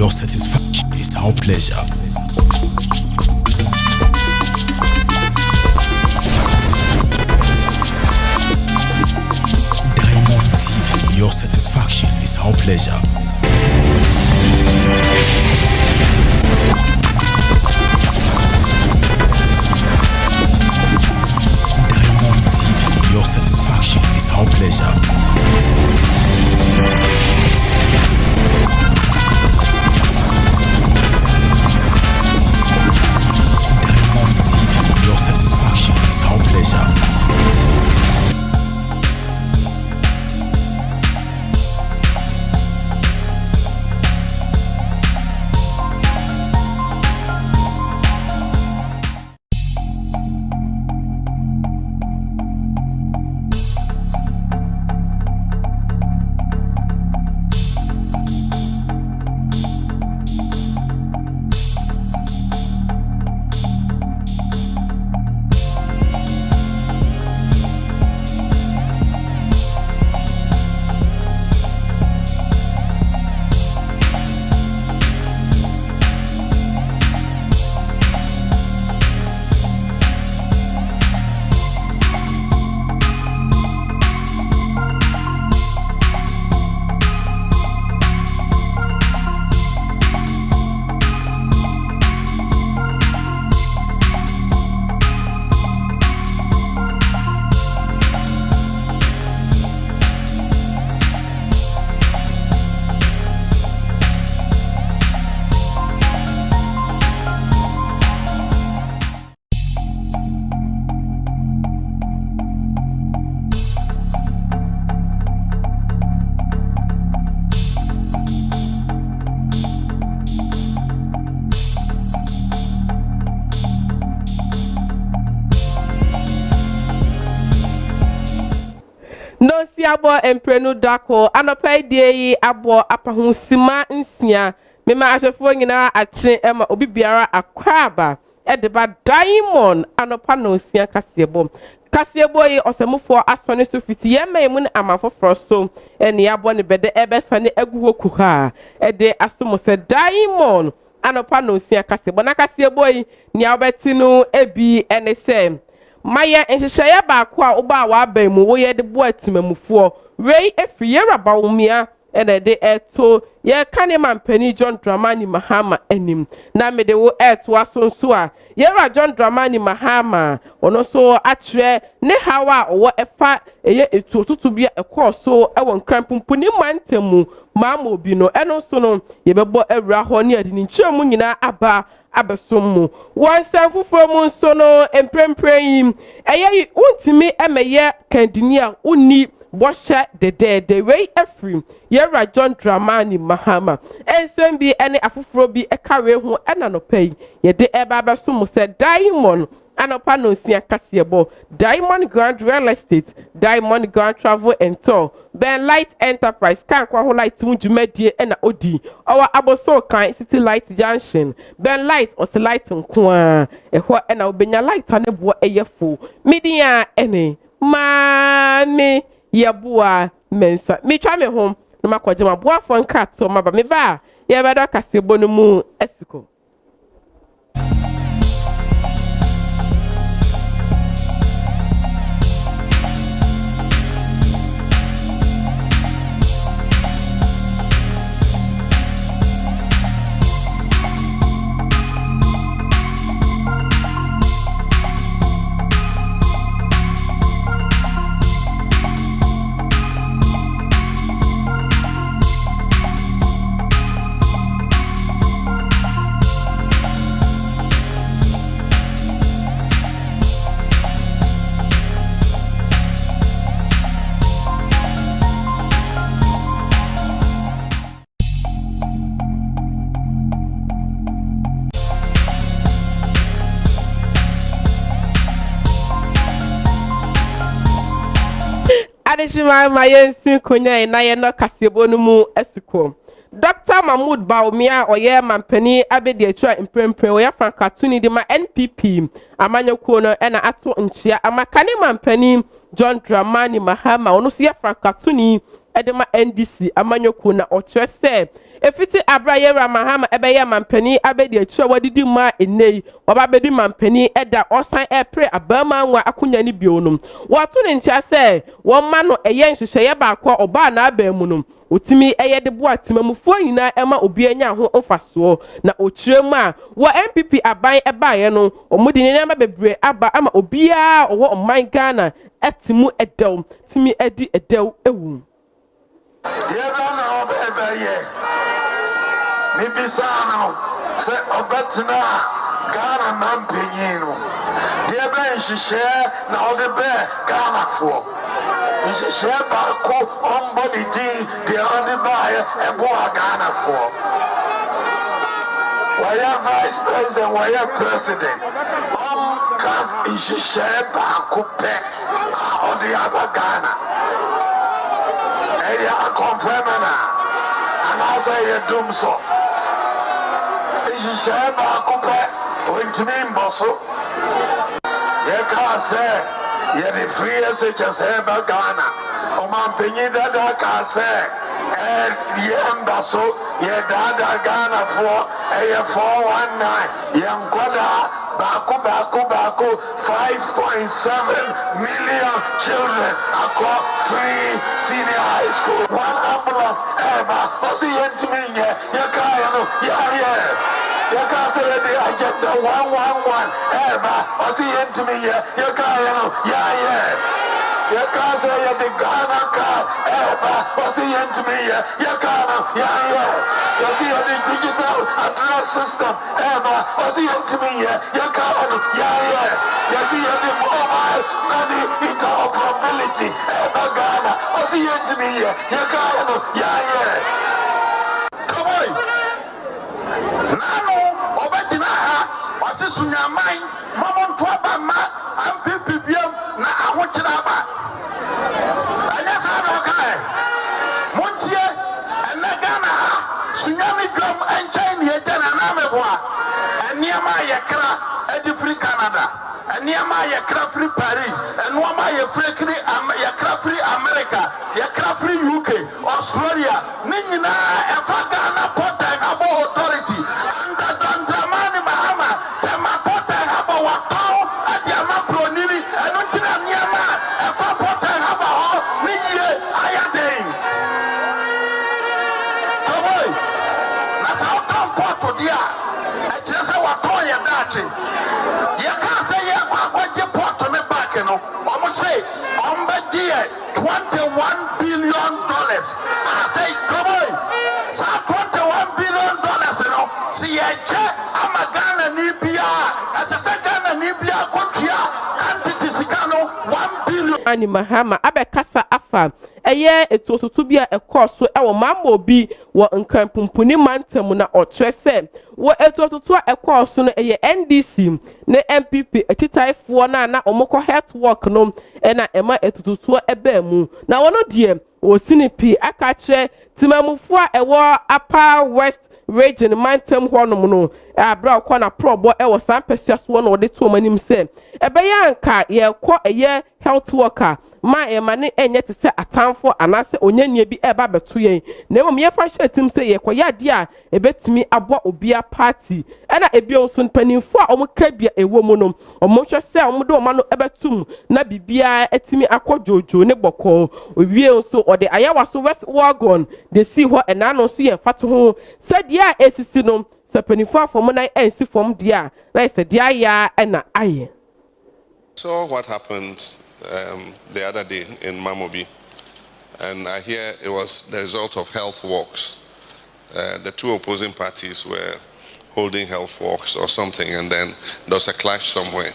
your satisfaction is our pleasure. Diamond TV, your satisfaction is our pleasure. Diamond TV, your satisfaction is our pleasure. Your satisfaction is our pleasure. No si abo emprenu dako anopai die abo apahu sima nsia mema ahwefo nyina ache ema obi biara akwaba edeba diamond anopa no nsia kasebo yi osemufo asone so fiti yema mu amafo froso eni abo ne bede ebesane aguhoku ha ede asomo se diamond anopa no nsia kasebo na kasebo yi ni abeti no ebi ene se Maya enhyehyɛ ba ko a oba wa ba mu wo ye de bo atimamufoɔ wei efiri yeraba wumia ene de eto ye kane mampani John Dramani Mahama anim na me de wo eto asonso a yera John Dramani Mahama ono so akyerɛ ne hawa owo efa eye etu tutu bia ekɔ so ewon krampumpuni mantemu maama obi no eno so no ye bɛbɔ awura hɔ ne adi ne nkyerɛmu nyina aba abesomu wan sanfufo mu nso no emprempren eye untimi emeye kandini a uni bɔhyɛ dedede wei afrim yɛra John Dramani Mahama ensem bi ene afufuro bi ɛkawe ho ɛna no pɛyi yɛde ɛba abesomu sɛ diamond anopa no nsia kasebo Diamond Grand Real Estate, Diamond Grand Travel and Tour, Ben Light Enterprise, kan kwa ho light munjumedie ena odi. Our aboso kan City Light Junction, Ben Light or light nkwa. Ehwa ena obenya light ane bo eyefo. Midia ene mane yebua mensa. Mi twa me home no makwaje maboa fo nkato maba me ba ye beda kasebo no mu esiko. Adeshima mayensi kunya na ye no kasebo no mu esiko Dr. Mahmoud Baumia oye mampani abedi atwa imprempren oye frankatuni de ma NPP amanyakuo no na ato nchia amakane mampani John Dramani Mahama ono so ye frankatuni edema NDC amanyakuo na okyerese efiti abraye Ramahama ebeye mampani abedi atwa wadidi ma enei wababedi mampani eda osan epre abama nwa akunya ni bionum watu ne ntia se wo ma no eye nhwehye ba akwa oba na abamunum otimi eye de bo atimamufo nyina ema obi anya ho ofaso na okirem a wo MPP aban ebaye no omudi ne namba bebre aba ama obia owo oman Ghana etimu edew timi edi edew ewu na obebaye mi bisano se obetina Ghana mampenyin no de ben hihye na odebe Ghana fo nhihye ba ko ombodi di de odebe ebo Ghana fo waya vice president waya president ka nhihye ba ko pe odi aba Ghana eya confirmana anasa ye dumso nhihye ba ko pe ontimi mboso ye ka se ye the free SHS ba Ghana o man penyi dada ka se ye mbaso ye dada Ghana for ye 419 ye nkoda Baku 5.7 million children across free senior high school. One ambulance, eba. Osi yentiminye, yakaya no, yeah. Yaka say the agenda 111, eba. Osi yentiminye, yakaya no, yeah. Yaka say the Ghana card, eba. Osi yentiminye, yakaya no, yeah. You see the digital address system, Emma. You see me, you can, You see the mobile money interoperability, Emma Ghana. You see me, you can, Come on. Nano, Obetina, what's this in your mind? Mamma Twabama, and PPM, na Awuchaba. And that's how okay. Montier, and Nagana. Sunyami drum and China yeten anamebwa eniama yekra edi free Canada eniama yekra free Paris enwama yekra free America yekra free UK Australia ninyina efa Ghana port and abo authority under Dramani Mahama tema port and abo wakao adiama proniri enuntina niama efa port and abo ho niye ayaden Porto dia, I just say what on your dachi. You can't say you can't Porto me back, you know. Almost say, dear, $21 billion. I say, come on, so $21 billion, you know. See, I check, I'm a Ghana Nibia, as I said, Ghana Nibia, Kotia, quantity Sikano, $1 billion. Ani Mahama, Abekasa Afa. Eye etuotutu bia ekoso ewo mambo bi wo nkrampumpuni mantem na otrese wo etuotutu ekoso no eye NDC ne MPP etitaifo na omoko health work no na ema etuotutu eba mu na wono die wo sinipi akache timamufu ewo Upper West region mantem honom no abra kwa na probo ewo sampesiaso no de to manim se ebeya nka ye kɔ eye health worker ma emane enye te se atamfo anase onyanie bi eba beto yen na mom ye fa hyetim se ye koya de a ebetimi abo obia party na ebio nso panimfo a omuka bia ewo mu no omonhwe se omude oma no ebetum na bibia etimi akɔjojo ne bɔkɔ owie nso ode ayawaso West Wagon de si ho ena no so ye fato ho se de a esisi no se panimfo afom na ensi fom de a na se de aya na aye. So what happened the other day in Mamobi, and I hear it was the result of health walks. The two opposing parties were holding health walks or something, and then there was a clash somewhere.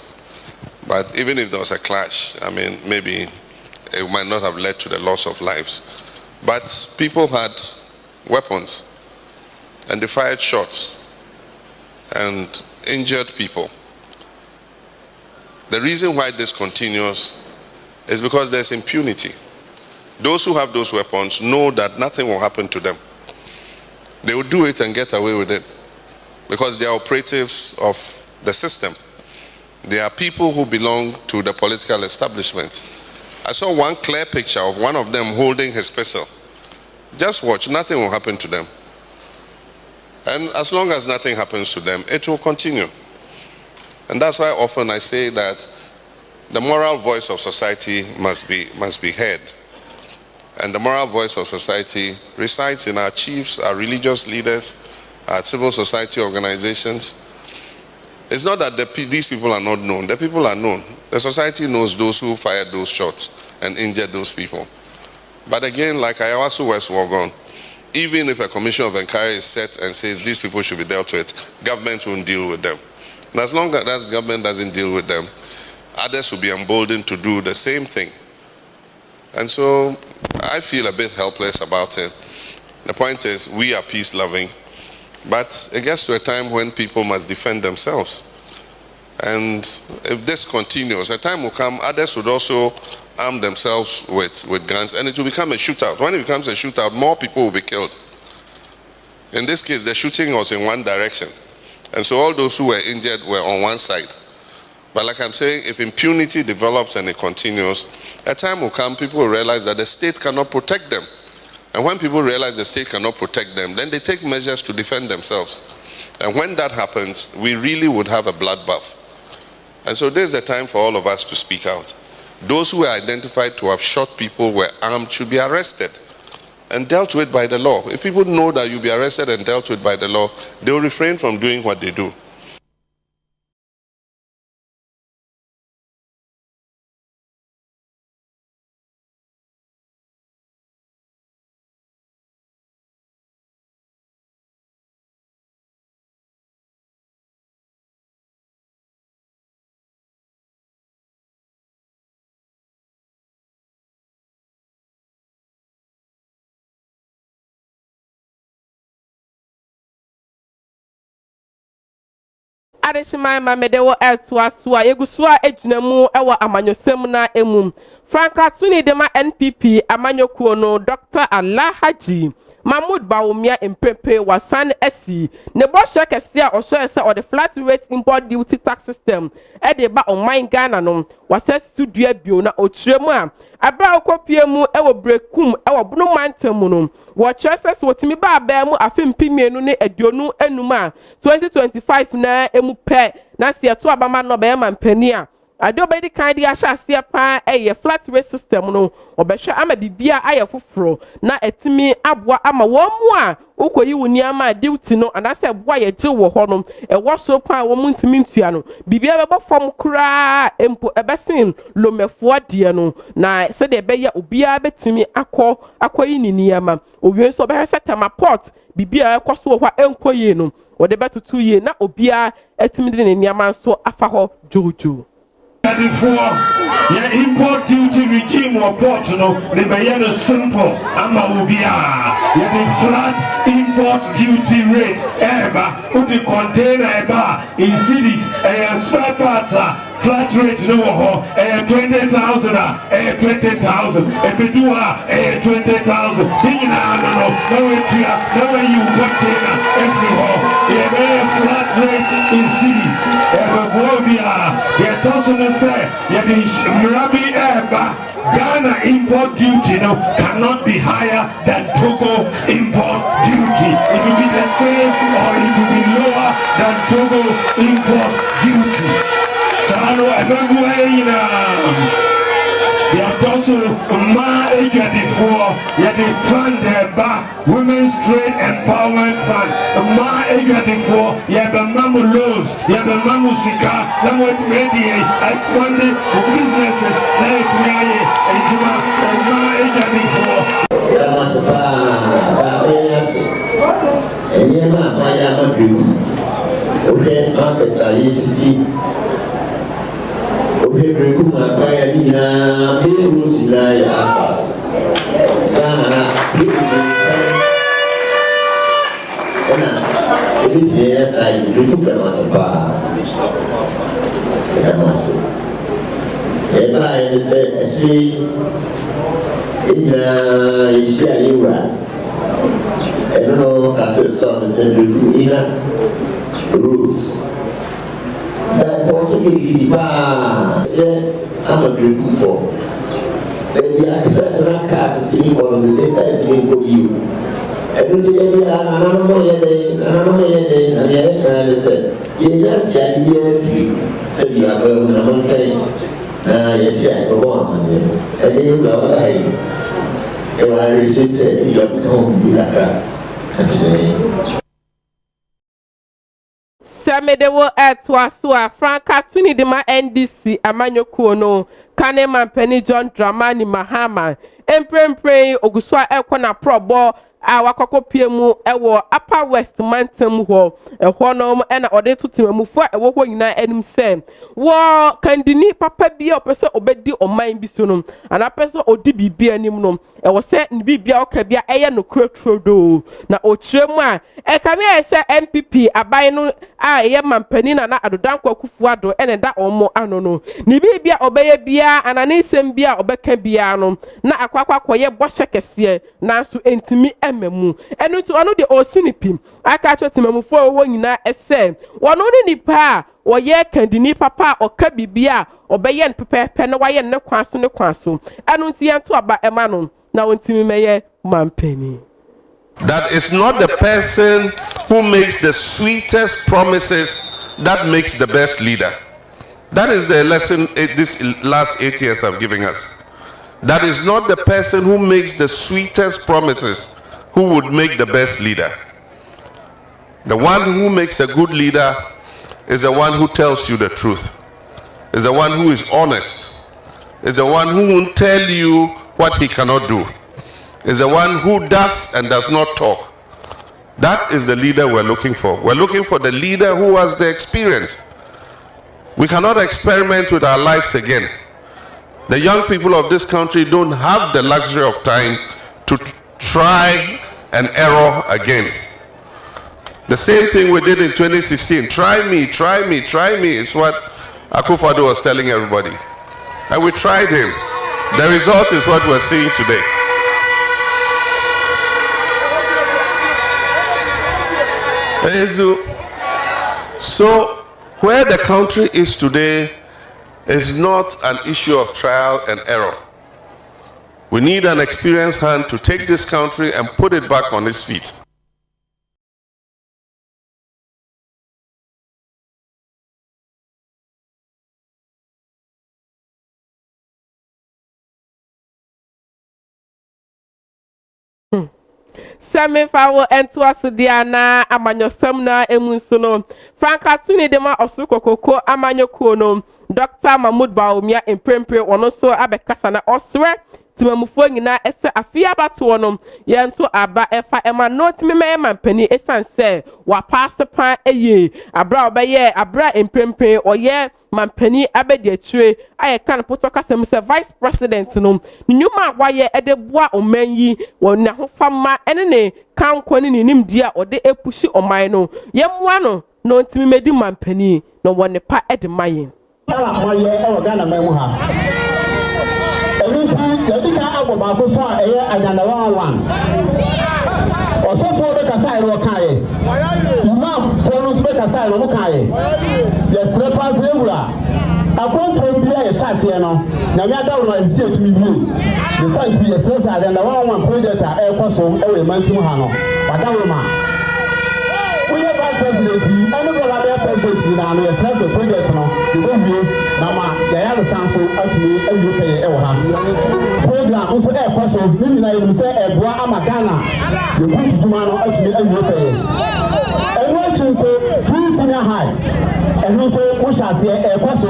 But even if there was a clash, I mean, maybe it might not have led to the loss of lives. But people had weapons, and they fired shots and injured people. The reason why this continues is because there's impunity. Those who have those weapons know that nothing will happen to them. They will do it and get away with it because they are operatives of the system. They are people who belong to the political establishment. I saw one clear picture of one of them holding his pistol. Just watch, nothing will happen to them. And as long as nothing happens to them, it will continue. And that's why often I say that the moral voice of society must be heard. And the moral voice of society resides in our chiefs, our religious leaders, our civil society organizations. It's not that these people are not known. The people are known. The society knows those who fired those shots and injured those people. But again, like Ayawaso West Wagon, even if a commission of inquiry is set and says these people should be dealt with, government won't deal with them. And as long as that government doesn't deal with them, others will be emboldened to do the same thing. And so I feel a bit helpless about it. The point is, we are peace-loving, but it gets to a time when people must defend themselves. And if this continues, a time will come, others would also arm themselves with guns, and it will become a shootout. When it becomes a shootout, more people will be killed. In this case, the shooting was in one direction. And so all those who were injured were on one side. But like I'm saying, if impunity develops and it continues, a time will come, people will realize that the state cannot protect them. And when people realize the state cannot protect them, then they take measures to defend themselves. And when that happens, we really would have a bloodbath. And so this is the time for all of us to speak out. Those who were identified to have shot people, were armed, should be arrested and dealt with by the law. If people know that you'll be arrested and dealt with by the law, they will refrain from doing what they do. Adeshima mamede wo eltoa so a yegusua ejinamu ewo amanyosem na emum Franka Tuni dema NPP amanyokuo no Dr. Alhaji Mahmoud Bawumia Mpepe wasan esi ne bo hye kese a ohye ese or the flat rate import duty tax system e de ba online Ghana no wasa studua bio na ochiremu a abra okopie mu e wo brekum e wo bunu mantam no wo chese wotimi ba aba mu afempimienu ne aduonu enum a 2025 na emu pe na se to abama no be mampani a ade obedi kan di ahyase pa eye flat rate system no obehwe ama bibia aye foforo na etimi aboa ama wo mu a ukoyi wuni ama duty no anase boa ye je wo ho no e wo so pa wo mu ntimi ntua no bibia bebo fom kura empo ebesin lomefo de no na se de be ya obia betimi akoyi niniama owie so be setama port bibia ekoso ho enkoyi no wo de betutu ye na obia etimi de niniama so afa ho jojo. Before your import duty regime or port, they may simple. Amawubia, the flat import duty rate, put the container in cities, spare parts, flat rate, 20,000, 20,000, Bedua, 20,000. No, you container everywhere. Flat rate in cities, Ghana import duty cannot be higher than Togo import duty. It will be the same or it will be lower than Togo import duty. So they are also before they fund women's trade empowerment fund. Before the mamu loans, the mamu sika, expanding businesses. Also, I'm a group for. The first cast team on the same time to you. ɛno nti yɛde anananom yɛ dɛn na deɛ ɛka ne sɛ yɛnya ntiade yɛ afiri sɛ biaba mu na monkae na yɛhyɛ bɛbɔ amanneɛ ɛde yɛwura wɔda yi ɛwɔ awerɛhyɛ sɛ yɛbɛka ho bibi kakra akyerɛ Semede wo etwa so a Franka tuni de ma NDC amanyokuo no kane mampani John Dramani Mahama emprempren ogusua ekọ na probo a wakokopie mu ewo Upper West Mantam ho ehọ no na ode tutimamufo ewo ho nyina enim se wo kandini papa bia opese obedi oman bi so no ana pese odi bibia anim no ewo se ni bibia okabia eye no krotrodo na ochiremu a ekame ese MPP aban no a eye mampani na adodankwa kufuado ene da omo ano no ni bibia obeye bia anane nsem bia obeka bia no na akwakwa koye bohye kese nanso entimi emamu enu to ono de osinipi aka chotimamufo wo nyina ese wono ni nipa oye kandini papa oka bibia obeye npepepe na waye ne kwaso enu nti yanto aba ema no na wontimi meye mampani. That is not the person who makes the sweetest promises that makes the best leader. That is the lesson this last 8 years have given us. That is not the person who makes the sweetest promises who would make the best leader. The one who makes a good leader is the one who tells you the truth, is the one who is honest, is the one who won't tell you what he cannot do, is the one who does and does not talk. That is the leader we're looking for. We're looking for the leader who has the experience. We cannot experiment with our lives again. The young people of this country don't have the luxury of time to try and error again. The same thing we did in 2016. Try me is what Akufo-Addo was telling everybody. And we tried him. The result is what we're seeing today. So where the country is today is not an issue of trial and error. We need an experienced hand to take this country and put it back on its feet. Semi fawo entu asdiana amanyo semna emunsuno Franka tuni de ma osuko koko amanyo kuono Dr. Mahmoud Baumia emprempre wono so abekasa na osre timamufo nyina ese afia bato no yento aba efa ema not me mampani esanse wa pass pan eye abra obeye abra emprempre oye mampani abedi atire aye kan poto kasem se vice president no nyuma waye ede boa omanyi wona hofama ene ne kan kwani ni nimdia ode epushi oman no yemwa no no ntimi medi mampani no wone pa ede mayen ala moye e Ghana mamu ha everything yadika agboba ko so eye anyanawa 1 osofo be kasa iro kae imam fonus be kasa iro mo kae yesre pass ewura akonto bia ye hyase no na mi adawo na sisi etumi bi the santi yesre sa anyanawa 1 project a e koso e we mansim ha no wadawo ma we vice president and the president na no yesre the project no the go na ma ya ya sanso atumi awu pay e wo ha program nso e kwaso ni na yim se eboa amagana ye kututuma no atumi awu pay eno chinso free senior high eno so wo hyase e kwaso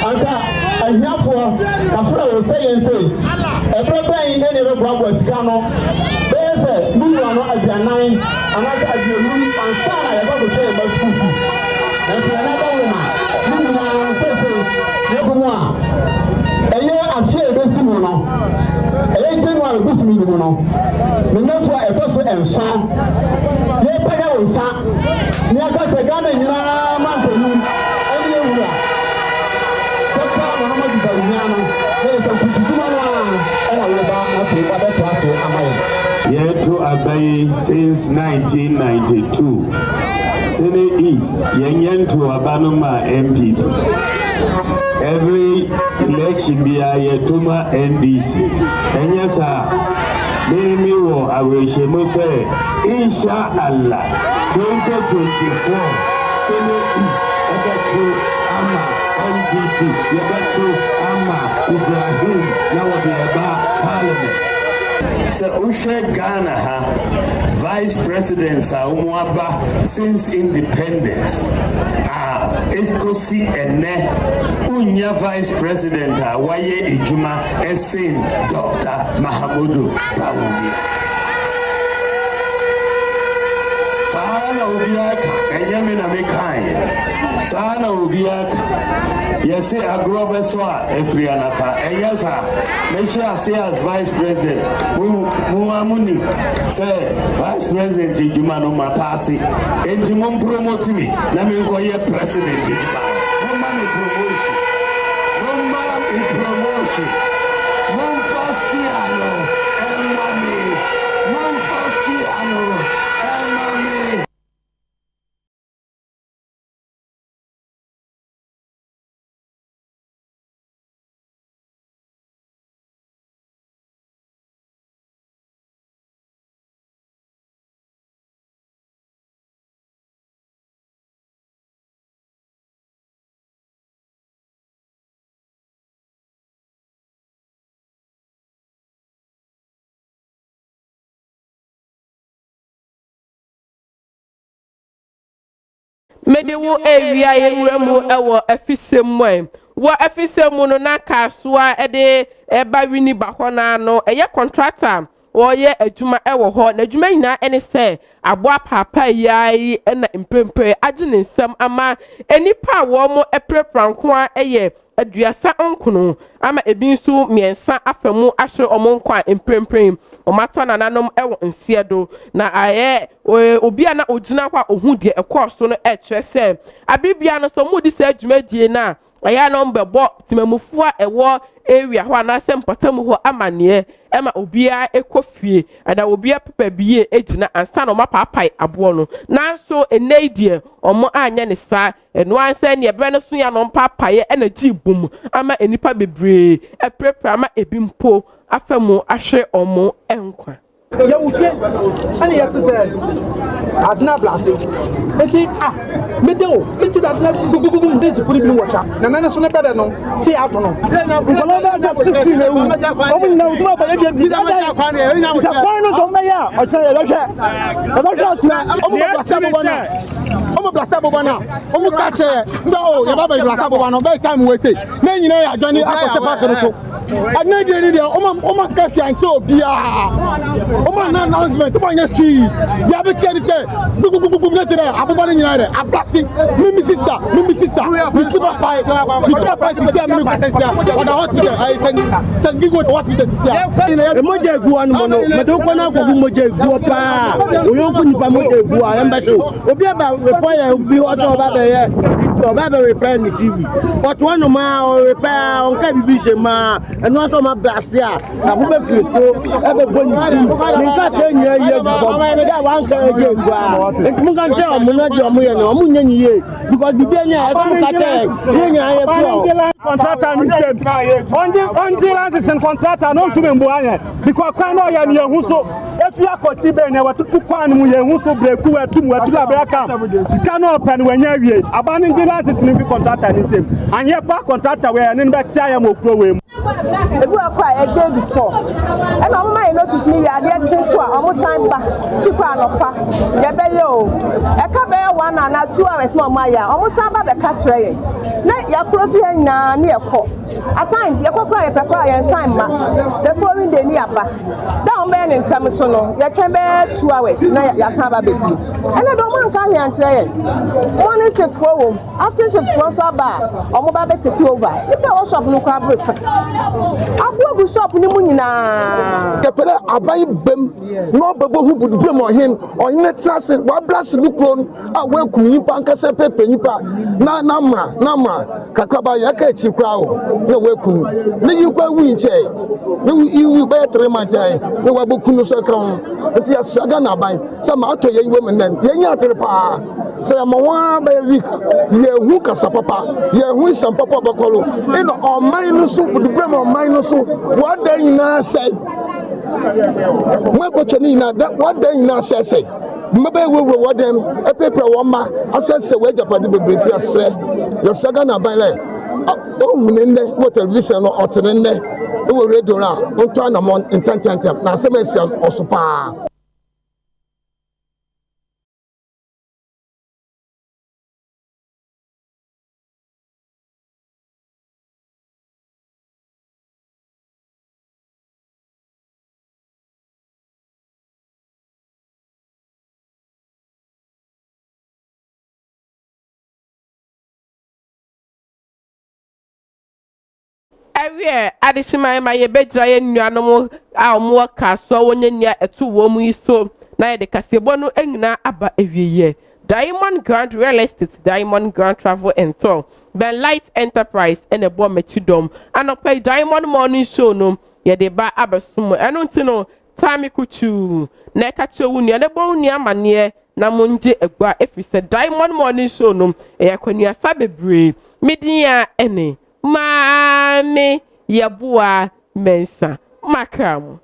anta ahiafo kafra wo se yense e preparing ne ne bo agbo sika no be se nuwa no aduanan anaka aduonu ansana ya go to e school fees na so na ba wo ma Yegumwa eye afie ebesimu no eye genwa ebesimi ni mu no menafo etoso enso ye paya wonsa ni aka se Ghana nyina mampenu eni ewura Dr. Muhammadu Bawumia ye se kututuma no ena woba na fe ba beto aso amaye yetu abai since 1992 Senate East yenyentu abanuma MPP every election bia yetuma NDC enyasa Mimi wo aweshemu say inshallah 2024 Senate East ebeto ama NDP yebeto ama Ibrahim na wode eba parliament. So Ushe Ghana vice presidents are umwaba since independence. Eskosi ene unya vice president waye ejuma esin Dr. Mahamudu Bawumia. Sana ubiaka enyame na mekai. Sana ubiaka yesi agrobe soa efrianapa enyasa mesha say as vice president muamuni say vice president ejuma no mapasi enti mum promote me na me go ye president ejuma mum promotion mum first year no emami mum first year no emami. Medewo ewia yenwemu ewo efisem wo efisem no na kasua ede eba wini bahona no eye contractor wo ye adwuma ewo ho na adwuma nyina ene se aboa papa yai na impempe age ne nsam ama enipa wo mo eprepranko a eye aduasa onkono ama ebi nso miensa afamu ahwe omonkwa impempe omato na nanom ewo nsiedo na aye obi a na ogina kwa ohu de ekoso no ekyerese abibia no so mudi se adwumadie na aya no mbebo timamufua ewo area ho anase mpatamu ho amane ema obia ekofie ada obia pepa bie ejina ansa no mapapai abo no nanso eneidie omo anya ne sa eno ansa ne ebe no so ya no papaye ena gibum ama enipa bebre eprepra ama ebimpo afamu ahwe omo enkwa ya wufie ani ya tse adna blase eti medeo eti adna gugugu ndezi furi bi washa na nana so na bede no si ato no nkola ba za 60 na wu omu na utuma ba ye bi za kwa na ya nya kwa no so meya o che ya hwe atuna omu blase bo bana omu blase bo bana omu ka che so ya baba blase bo bana be time we say na nyina ya adwani akose pa kere so adna die ni dia omu ka fiance obia omu na announcement omu nya shi ya be kere say gugugu netere abubani nyina re ablasti mimi sister we keep a fight sister mimi kwatensia on the hospital I send me go to hospital sister emoje egu anu mo no medo ko na ko moje egu pa oyonko nipa moje egu a emba so obi aba repair obi oto ba be ye oba be repair ni TV but one ma o repair on ka bibi se ma enu aso ma blast a abube fi so ebe boni ni ka se nya ye go me da wan ka eje egu a ntumi kan tell omo na di omo ye no omo nyanyi ye because bibi anya e come ka tell ye nya ye pro contractor ni say onje license contractor no tumi mbo anya because kwan no ya ni ehun so efi akoti be na watutu kwan mu ye ehun so breku watum watula be aka sika no open wanya wie abani nje license ni bi contractor ni say anya pa contractor we ni be tia ya mo kuro we mu ebu akwa e day before e na mama notice ni ya de chin so a omo time ba people anopa ye be ye o e ka be 1 and 2 hours mo ma ya omo san ba be ka kire ye na ya cross ye nyina na ye ko at times ye kokra ye pekra ye sign ma the following day ni aba down be ni ntam so no ye twen be 2 hours na ya san ba be bi e na do mo nka hia kire ye morning shift for home after shift for so ba omo ba be take over e be workshop no kwa bro 6 abu shop ni mu nyina kepere abai bem no bebo hu budu bem ohin ohin trase wa blast ni kron a we kun yipa nkase pepe yipa na namra kakaba ya ka chi kra o na we kun ni yikwa wi nche ni iwi ba 3 months ai ni wa bokunu so kran nti asaga na abai sa ma to ye yiwe men ye nya tere pa sa ya ma wa ba week ye hu kasa papa ye hu sam papa bakolo ino o man no so budu bem o man no so wa da nyina sai mo akɔtwa ne nyinaa wadan nyinaa sɛsɛ mmabaa wewe wɔdɛm ɛpɛpɛ wɔn ma asɛsɛ wɔ agyapade bebree ti asrɛ yɛsɛ Ghana ban lɛ ɔhun ne nnɛ wɔ television no ɔte ne nnɛ wɔ radio no a ɔntɔ anamɔ ntɛntɛntɛm na asɛm ɛsia ɔso paa. Awie adishima ma ye bedra ye nuanom a omo ka so wonye nia etu wo mu iso na ye de kasebo no anyina aba ewieye Diamond Grand Real Estate, Diamond Grand Travel and Tour, Ben Light Enterprise and a bomb metudom and pay Diamond Morning Show no ye de ba abasum eno ntino time kuchu na kacho wuni ne bo nia mane na monje egba efise Diamond Morning Show no e yakwanu sabebre media ene Mame Yabua Mensa Makam.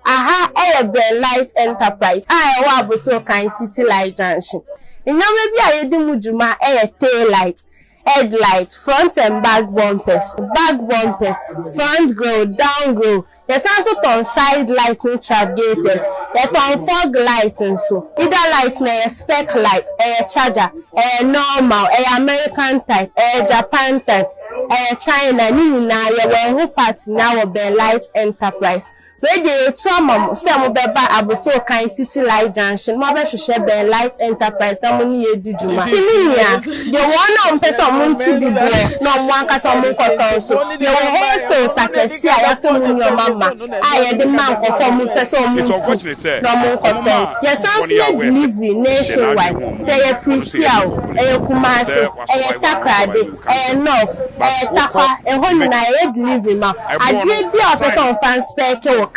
Aha, Ben Light Enterprise. I was so kind City Light Junction. And now maybe I do Mujuma tail light, headlight, front and back bumpers, front grill, down grill. There's also on side lighting travigators. There's on fog lights and so. Either lights may a spec light, a charger, a normal, a American type, a Japan type, a China, Nina, your party now of Ben Light Enterprise. Radio trauma some beba abuso kan City Light Junction mo be hwehwe Ben Light Enterprise na mo ni edijuma tinia the one on person mo to be there no mo anka so mo koton so the wholesale sakesi a ya fe mo nyo mama aye de man ko for mo person mo no mo koton yes answer delivery nationwide say ya Christian Kumasi Takrade North Takwa ehonu na e delivery ma ade bi a person fan spec your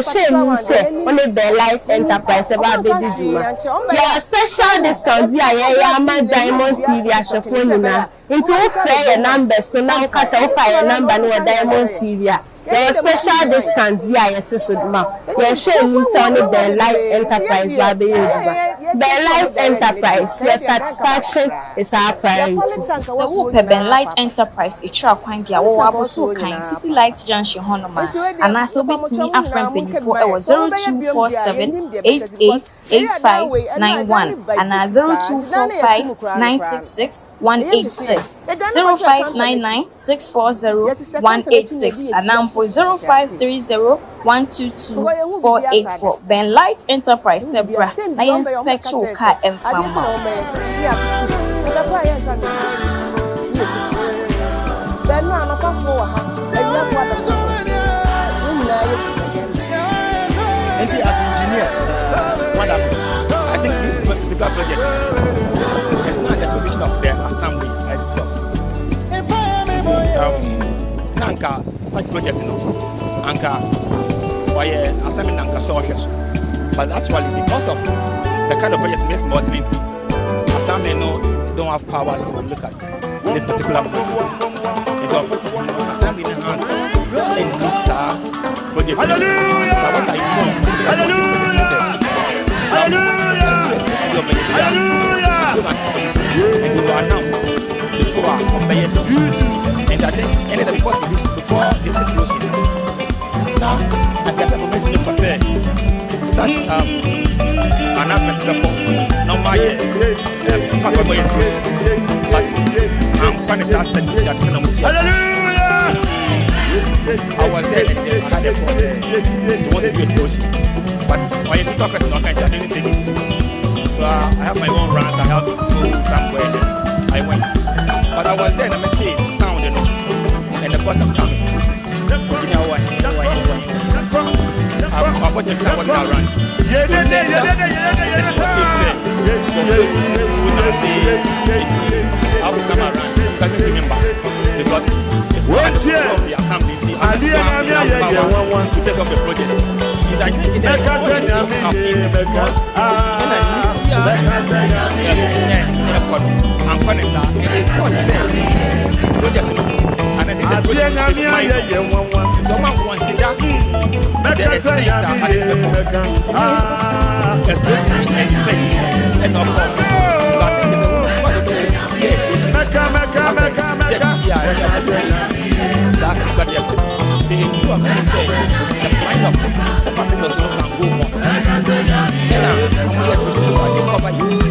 shame say only Ben Light Enterprise about baby Juma. Your special discount via my Diamond TV phone na into fair numbers to now cast fire number no Diamond TV. Your special discount via your Tisudma. Your shame say only Ben Light Enterprise baby Juma. Ben Light Enterprise, your satisfaction is our priority. So Ben Light Enterprise itwa kwan dia wo aboso kan City Light Junction honoma and as obetimi afran penifo e wo 0247888591 and 0245966186 0599640186 and 0530122484 Ben Light Enterprise Sebra na inspect your car and farmer. As engineers, what happened? I think this particular project is not the expectation of the assembly itself. Nanka such project, Anka, why assembly Nanka social. But actually, because of the kind of project makes multi-entity, assembly don't have power to look at this particular project. Assembly enhance in this project. Hallelujah! But what I know, Hallelujah! Hallelujah! And we will announce before our year. And I think ended up before this explosion. Now, I guess I'm mentioning for say such announcement before. No my fact of explosion. But I'm kind of sad that this is I was there and I had a problem. It wasn't a explosion. But when you talk about it, I didn't take it serious. So I have my own rant. I have to go somewhere. I went. But I was there and I made it sound, you know. And the first time coming. You know what? I put the car was around. So then I will come around. Because it's part of the assembly. I to take up the project. Because I'm going to say, and this explosion is my someone consider the experience that had in the explosion is an effect and not problem. But I think there's a lot of the explosion. See, you are going to say the flying of the particles can go more. And now, I'm cover it.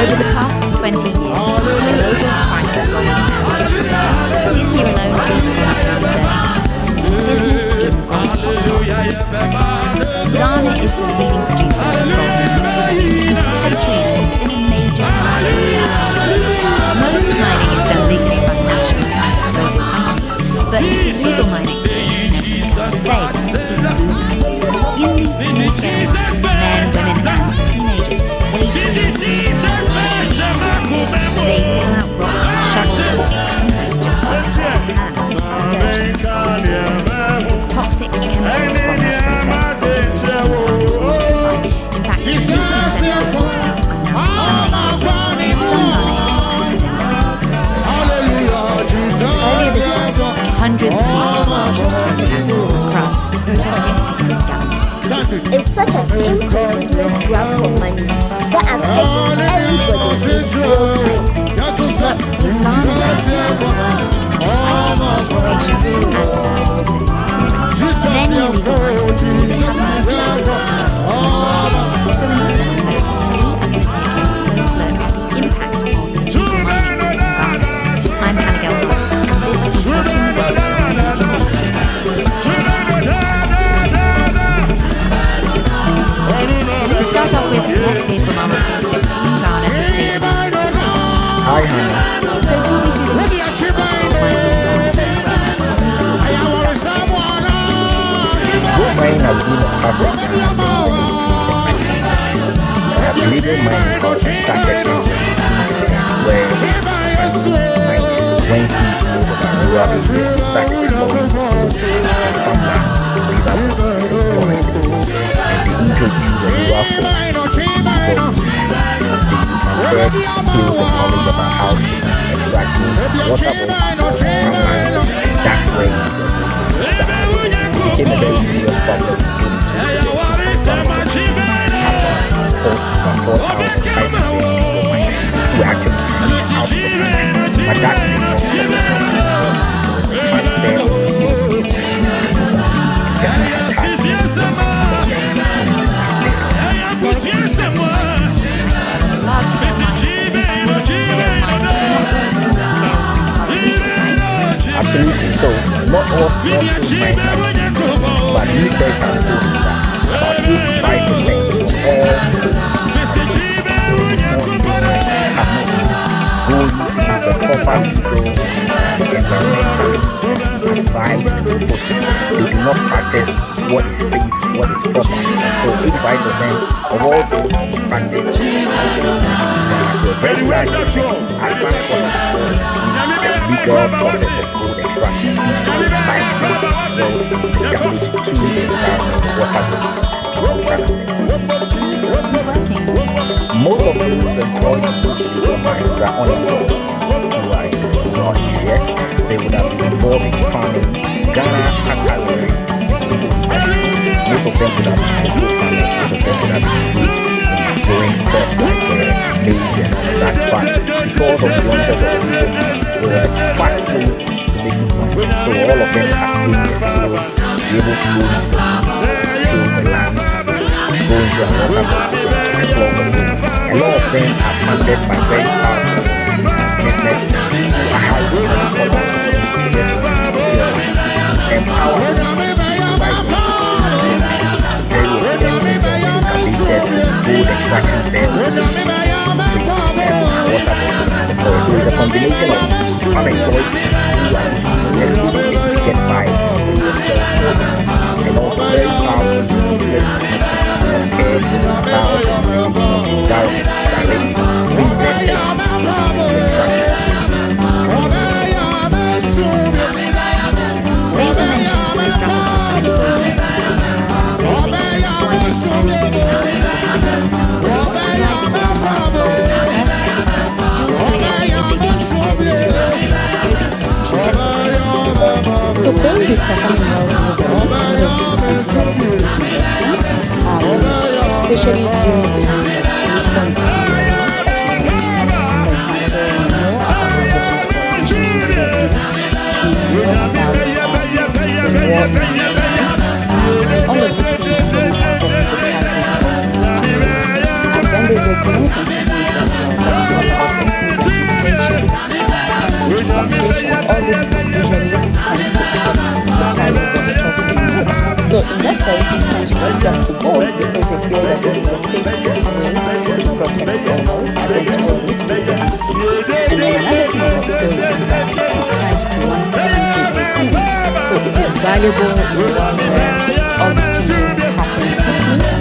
Over the past 20 years, the global price of Morining has exploded. This year alone, it's gone from 30%. Business in Ghana is the leading producer of gold and for centuries it's been a major mining area. Most mining is done legally by national and local companies, but illegal mining is never safe. In these small-scale mines, men, women, and teenagers wage they pull out rocks, shovels, or sometimes just hands for searching. Toxic chemicals from the process into water supply. In fact, 60% of the mines are now contaminated. Some mines earlier this month, hundreds of people marched at Accra protesting against gangs. It's such an inconsiderate grab for money that affects everybody in real time. But the landscape has worsened corruption and many illegal miners see this happening. So in this episode, we are going to take a close look at the impact of illegal mining in Ghana. I'm Hannah Gelford, and this is Watching the World. To start off with, let's hear from our reporter in Ghana. Hi, Hannah. So talk me through the Gold mining has been a part of Ghana since the 18th century. Illegal mining culture started in 1810, where miners went into the rural areas and started exploring gold, farmlands, riverboats, forest areas, and they introduced the rural folk to gold. They transferred skills and knowledge about how to extract gold from water bodies, farmlands, and that's where it started. It became a very serious problem until the 20th over 4,500 illegal miners who actually used out of the country. But that did not stop the transfer of skills. Absolutely. So not all small scale mines are used, but research has told me that about 85% of all small scale mines have not go into the proper legal environmentally advised procedures. They do not practice what is safe, what is proper. So 85% of all those practice to a very large extent are some form of the legal process of gold extraction by extent results in the damage to the environment, water bodies, and other things. Most of those employed in those illegal mines are unemployed. Right? Not yes, they would have been involved in farming. Ghana has very most of them would have been cocoa farmers. Most of them would have been engaged in growing crops like maize and all that. But because of the onset of the illegal mine, it was a fast way to making money. So all of them have gained the skill to be able to go till the land, go into a water body, explore the world. A lot of them are funded by very powerful businessmen who are highly qualified and just want to see empower them to provide very expensive excavated gold extraction beds with water bodies. So it's a combination of unemployed who are just able to get by and themselves and also very powerful So Paul is performing well especially during times all of these things and then there's a green so investors tend to jump to gold because they feel that this is a safe way to protect their wealth against all this instability. And then another thing about gold is that it's not tied to one country's economy. So it is valuable in a world where all these changes happen quickly.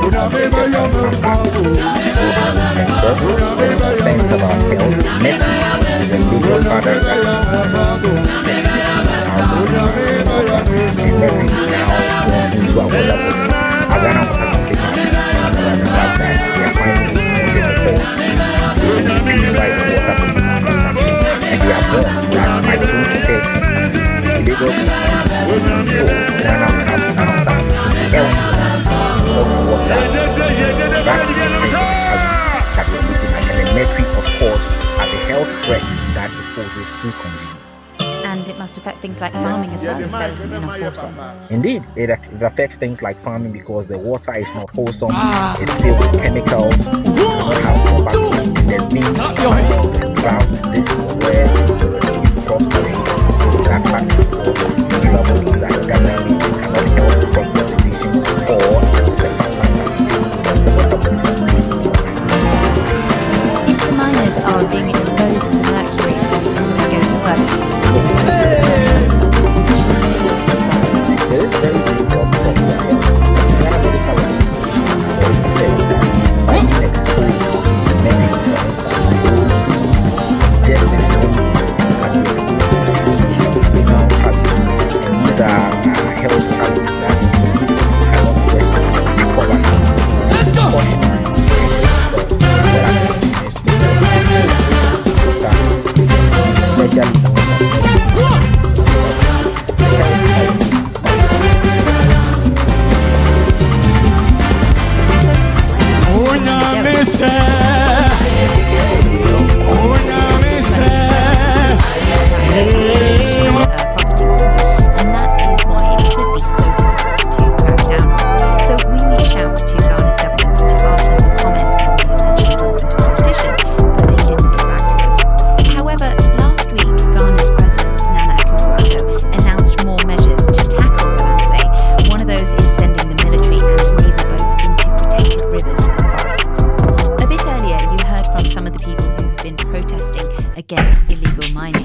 I mean, beyond water, concerns about health, medicine is a legal product that mercury is now going into our water bodies. Ghana has taken the fact that they are finding to purify the water bodies and consumption, and they are warned that by 2030, Lagos Ghana will have none of that else of water. That's the extent of the challenge that we're looking at, and the mercury, of course, are the health threats that it poses to consumers. And it must affect things like farming as well if there isn't enough water. Indeed, it affects things like farming because the water is not wholesome, it's filled with chemicals, it does not have proper cleaning. There's been drought this where crops are being that's happening because river bodies are gathering, cannot help crop cultivation or the farmers are taking the water bodies. If the miners are being exposed to mercury when they go to work, there is very difficult from the Ghana Medical Association where he said that by being exposed to mercury from against illegal mining.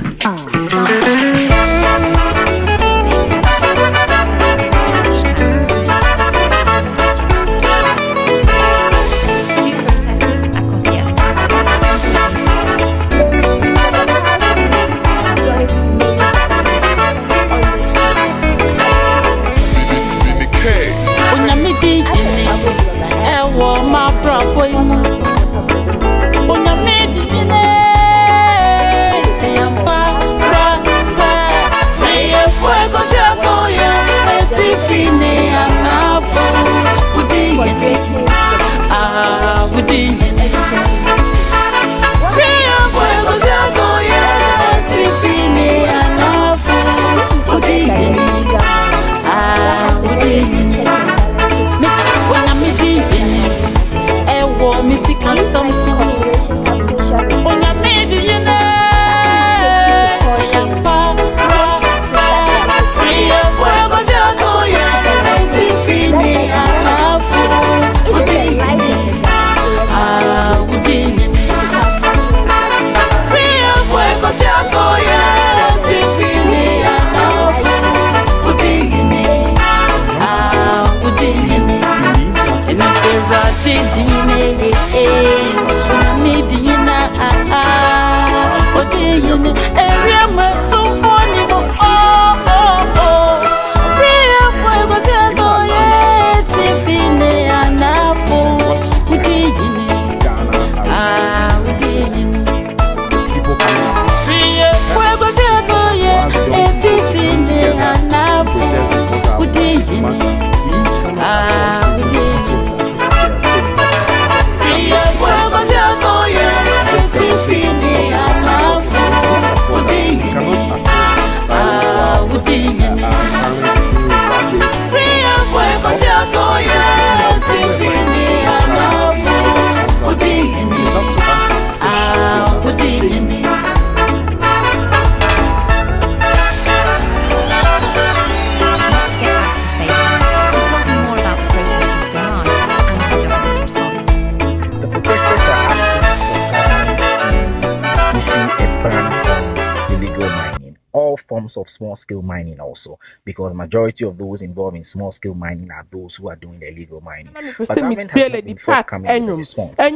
Forms of small-scale mining also, because majority of those involved in small-scale mining are those who are doing the illegal mining. But government has not been forthcoming with the response. They've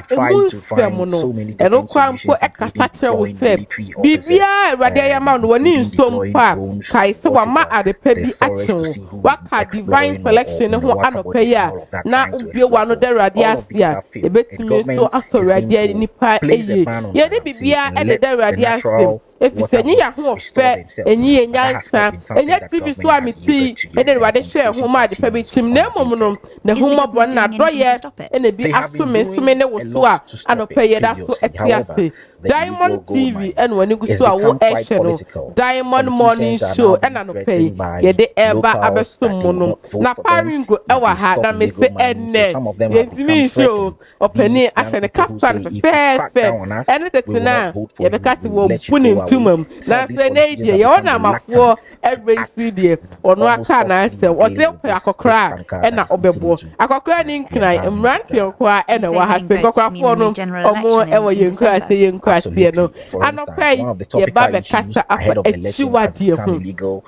tried to find so many different solutions, including deploying military officers, including deploying drones to the forest to see who is exploring or what and all of that, trying to explore. All of these have failed. The government is going to place a ban on piracy and let the natural water bodies restore themselves. That has not been something that government has yielded to yet, and conversation continues unabated. Is the government doing anything to stop it? They have been doing a lot to stop it previously. However, the illegal gold mining has become quite political. Diamond Morning Show and no pay. Yeah, the eba abesumono. Na paringo ewa ha na me se enne. Yentimi show openi asene captain perfect. Ene tetina ye bekati wo punin tumam. Na se na die ye ona mafo every studio ono aka na se o se pe akokra e na obebo. Akokra ni nkran mranti okwa e na wa ha se kokra fo no omo ewo yenkra se yenkra se no. Anopay ye ba be kasa afa echiwadie hu.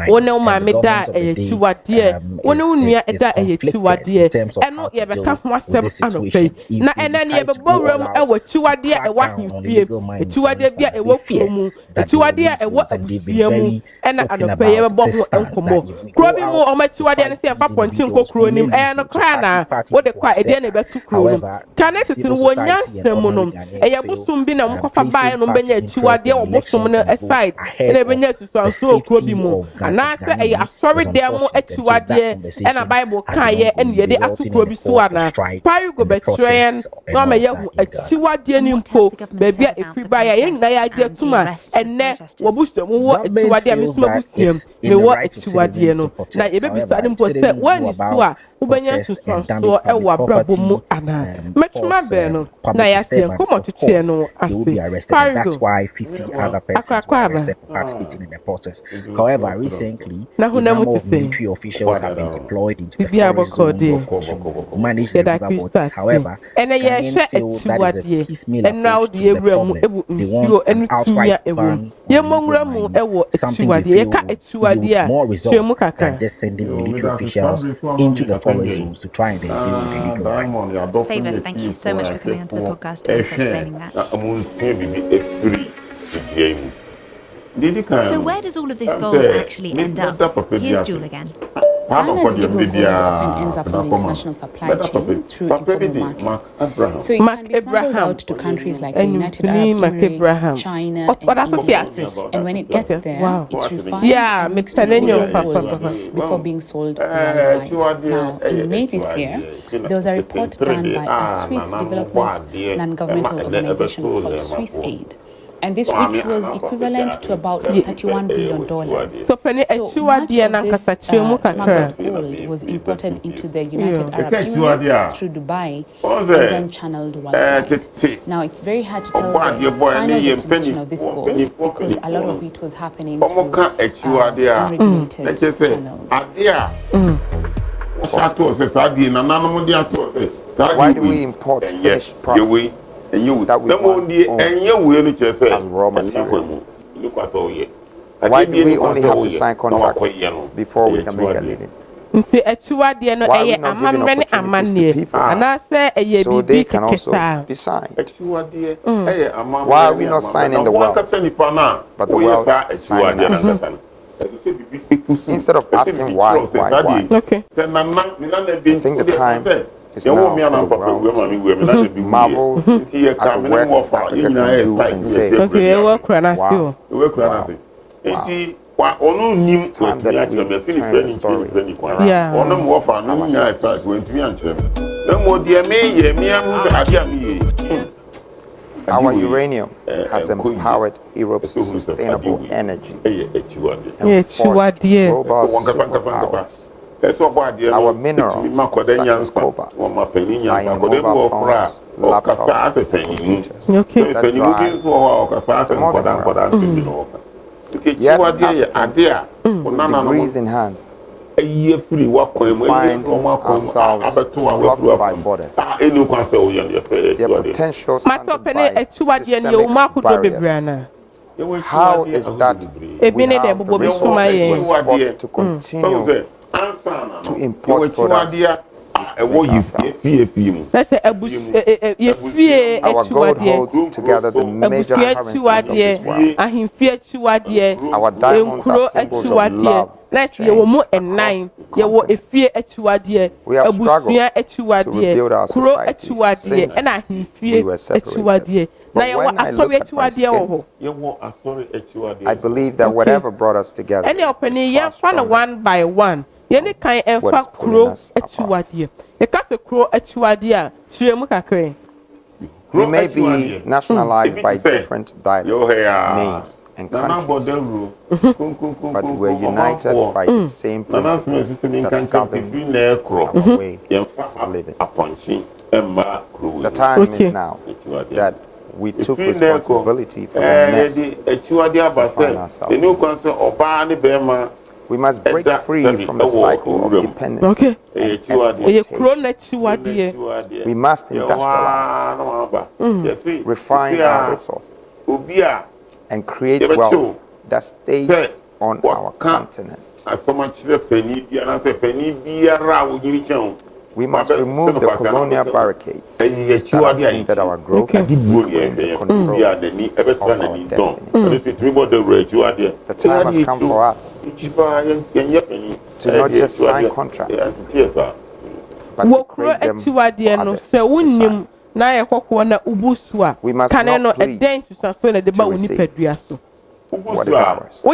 One umame da echiwadie one unia da echiwadie eno ye be ka ho asem anopay na enani ye be bowram ewo chiwadie ewa himfie echiwadie bia ewo kuomu echiwadie ewo abufiamu ena anopay ye be bo ho enkomo kro bi mu o ma chiwadie ne se fa pontin kokro nim no kra na wo de kwa ede na be tu kro nim kanet tin wo nyansem no ye busum bi na mkofa bae no benya echiwadie wo busum no aside ena benya susu kro bi mu anase e asori dem echiwadie ena bible kan ye ene ye de atukuro bi so ana pari go betrayen no ma ye hu echiwadie ni mpo bebia efiba ya ye na ya je tuma enne wo busum wo echiwadie mi suma busiem me wo echiwadie no na ye bebisa ni mpo se wani so a ubenya susu ewa brabo mu ana metuma be no na ya se komo tutie no ase that's why 50 other persons were arrested for participating in the protests. However, However, recently, Na a huna number mo of te military officials have been deployed into the Bibi forest zone abokode. to manage the river bodies. However, Ene ye Ghanaians hwe feel that is a atiwadie. piecemeal Ena approach wo de to the ewura mu problem. ebu They want nsuo an enu outright tumia ewu. ban Ye on illegal monwura mu mining, ewo something they atiwadie. Ye feel ka will atiwadie yield a more results twemu than kakra. just sending military officials into the forest zones to try and then deal with illegal mining. Favor, thank you so much for coming onto the podcast and for explaining that. So where does all of this gold actually end up? Here's Jewel again. Ghana's illegal gold often ends up in the international supply chain through informal markets. So it can be smuggled out to countries like the United Arab Emirates, China, and India. And when it gets there, it's refined and mixed with illegal gold before being sold worldwide. Now, in May this year, there was a report done by a Swiss development non-governmental organization called Swiss Aid. And this which was equivalent to about $31 billion. So much of this smuggled gold was imported into the United Arab Emirates through Dubai and then channeled worldwide. Now it's very hard to tell the final destination of this gold because a lot of it was happening through unregulated channels. Why do we import finished products that we want as raw material? Why do we only have to sign contracts before we can make a living? Nti atuwade no eye amamre ne amanne anase eye so they bibi can also kesa be signed. Why are we not signing the wealth? But the wealth is signing us. Instead of asking why? Okay. I think the time is now for the world to marvel at the work Africa can do and say, wow. It's time that we turn the story around. Our uranium has empowered Europe's sustainable energy and forged global superpowers. Our minerals, such as cobalt, are in mobile phones, laptops, computers that drive the modern world. Yet Africans, with degrees in hand, find ourselves blocked by borders. Their potential stunted by systemic barriers. How is that we have the resources to continue to import products? Our gold holds together the major currencies of this world. Our diamonds are symbols of love. We have struggled to rebuild our society since we were separated. But when I look at my skin, I believe that whatever brought us together is far stronger. One by one. Yeni kan enfa kuro atuwadie. Ekase kuro atuwadie a twiremu kakre. We may be nationalized by different dialects, names, and countries, but we're united by the same principle that governs our way of living. The time is now that we took responsibility for the mess we find ourselves. We must break free from the cycle of dependency and exploitation. We must industrialize, refine our resources, and create wealth that stays on our continent. We must remove the colonial barricades that have hindered our growth and reclaim the control of our destiny. The time has come for us to not just sign contracts, but to create them for others to sign. We must not plead to receive what is ours.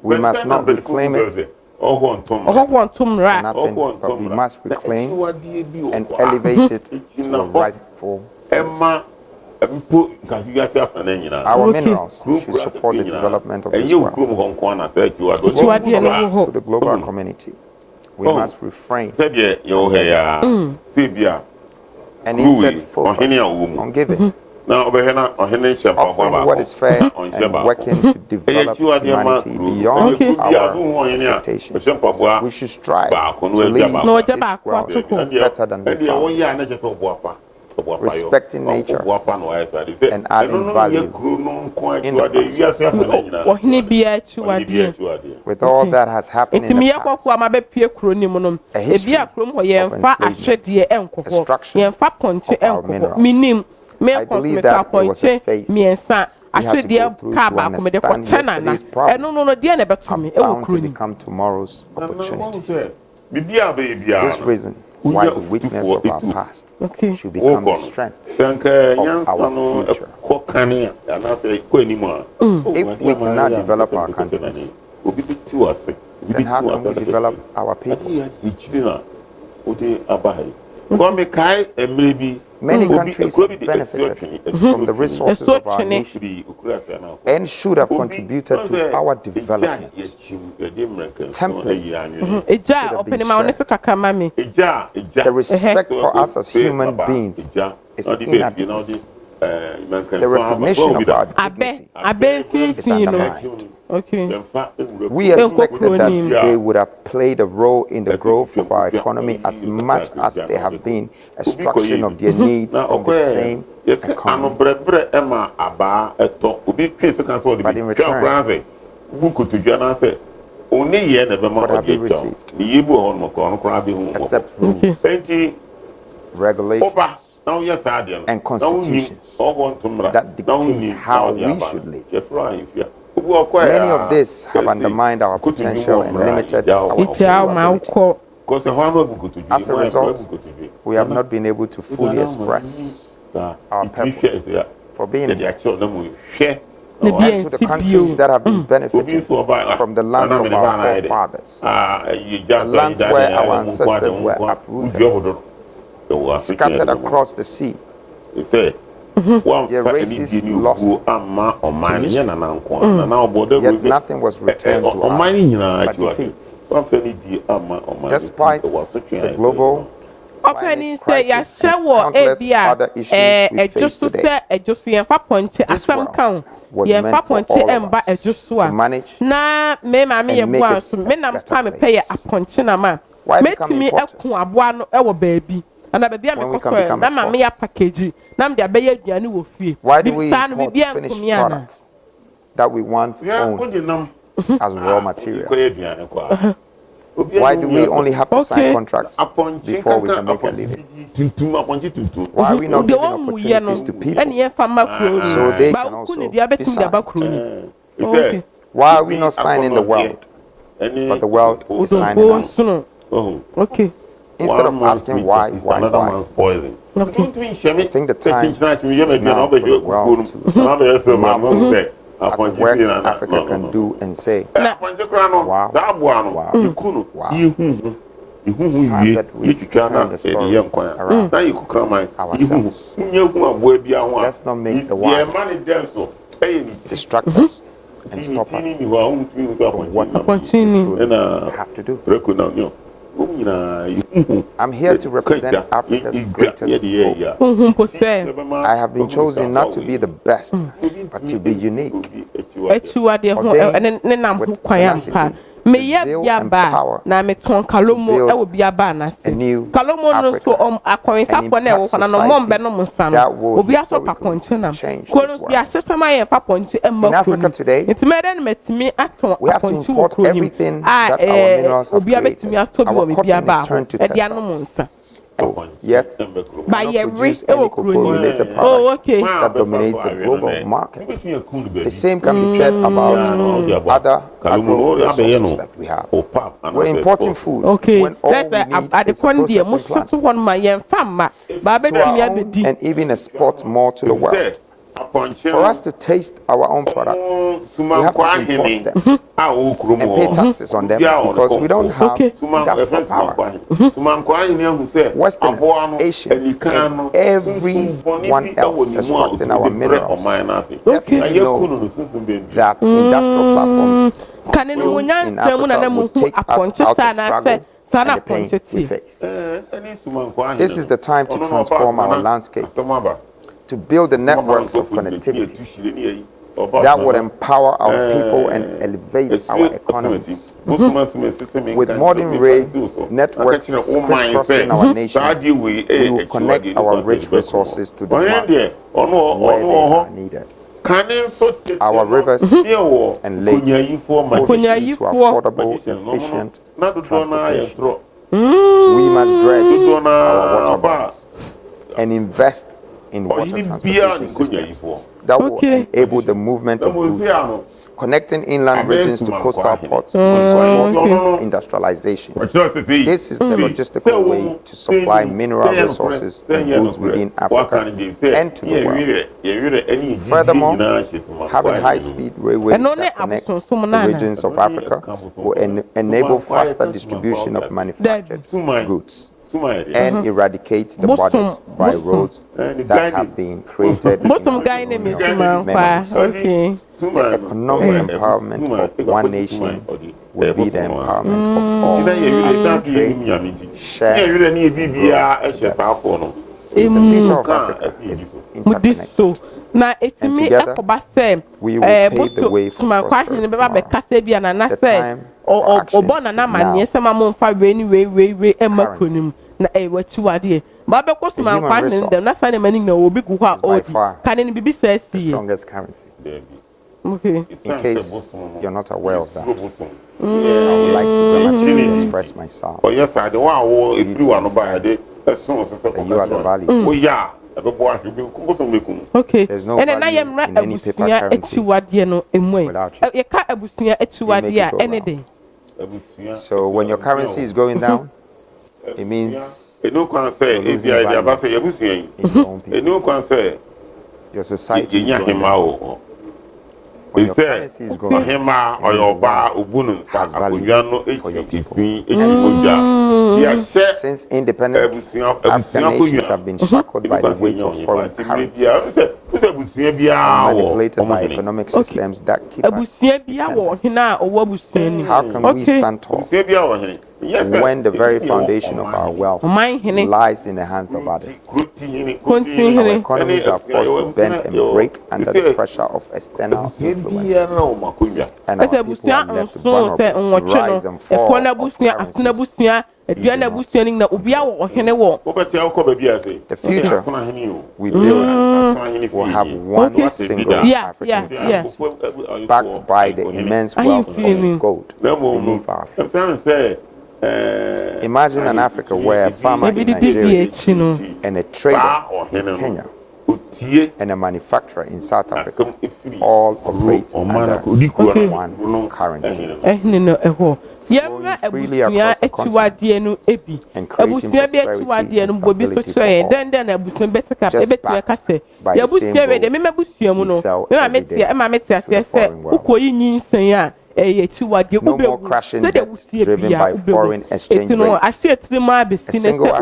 We must not reclaim it for nothing, but we must reclaim and elevate it to a rightful place. Our minerals should support the development of this world. To the global community, we must refrain and instead focus on giving Now, offering what is fair and working to develop humanity beyond our expectations. We should strive to leave this world better than we found, respecting nature and adding value in the process. With all that has happened in the past, a history of enslavement, extraction of our minerals, I believe that it was a phase we had to go through to understand yesterday's problems are bound to become tomorrow's opportunities. This reason why the weakness of our past should become the strength of our future. If we cannot develop our countries, then how can we develop our people? Many countries benefited from the resources of our nation and should have contributed to our development. Templates should have been shared. The respect for us as human beings is inadequate. The recognition of our dignity is undermined. We expected that they would have played a role in the growth of our economy as much as they have been extraction of their needs from the same economy. But in return, what have we received? Except rules, regulations, and constitutions that dictate how we should live. Many of these have undermined our potential and limited our abilities. As a result, we have not been able to fully express our purpose for being here. And to the countries that have been benefiting from the lands of our forefathers, the lands where our ancestors were uprooted, scattered across the sea. Their races lost to history, yet nothing was returned to us but defeat. Despite the global climate crisis and countless other issues we face today, this world was meant for all of us to manage and make it a better place. Why become importers? When we can become exporters? Why do we import finished products that we once owned as raw material? Why do we only have to sign contracts before we can make a living? Why are we not giving opportunities to people so they can also be signed? Why are we not signing the world, but the world is signing us? Instead of asking why? I think the time is now for the world to marvel at the work Africa can do and say, wow, wow, wow. It's time that we turn the story around ourselves. Let's not make the world distract us and stop us from what we have to do. I'm here to represent Africa's greatest hope. I have been chosen not to be the best, but to be unique. Ordained with tenacity, zeal and power to build a new Africa and impact society that will historically change this world. In Africa today, we have to import everything that our minerals have created. Our cotton is turned to textiles. Yet, cannot produce any cocoa-related product that dominates the global market. The same can be said about other agro-resources that we have. We're importing food when all we need is a processing plant to our own and even export more to the world. For us to taste our own products, we have to import them and pay taxes on them because we don't have that power. Westerners, Asians, and everyone else extracting our minerals definitely know that industrial platforms in Africa will take us out of struggle and the pain we face. This is the time to transform our landscape, to build the networks of connectivity that would empower our people and elevate our economies. With modern rail networks crisscrossing our nations, we will connect our rich resources to the markets where they are needed. Our rivers and lakes will lead to affordable, efficient transportation. We must dredge our water bodies and invest in water transportation systems that will enable the movement of goods, connecting inland regions to coastal ports and supporting industrialization. This is the logistical way to supply mineral resources and goods within Africa and to the world. Furthermore, having high-speed railways that connects the regions of Africa will enable faster distribution of manufactured goods and eradicate the borders by roads that have been created. The economic empowerment of one nation will be the empowerment of all. Trade, share, the future of Africa is interconnected. And together, we will pave the way for prosperous tomorrow. The time for action is now. Currently, the human resource is by far the strongest currency. In case you're not aware of that, I would like to grammatically express myself. You are the value. Okay. There's no value in any paper currency without you. So when your currency is going down, it means you're losing value in your own people. Your society is going down. When your currency is going down, has value for your people. Since independence, African nations have been shackled by the weight of foreign currencies, manipulated by economic systems that keep us dependent. How can we stand tall when the very foundation of our wealth lies in the hands of others? Our economies are forced to bend and break under the pressure of external influences, and our people are left vulnerable to rise and fall of currencies. The future we build will have one single African currency backed by the immense wealth of gold beneath our feet. Imagine an Africa where a farmer in Nigeria and a trader in Kenya and a manufacturer in South Africa all operate under one currency, flowing freely across the continent and creating prosperity and stability for all, just backed by the same gold we sell every day to the foreign world. No more crashing debts driven by foreign exchange rates. A single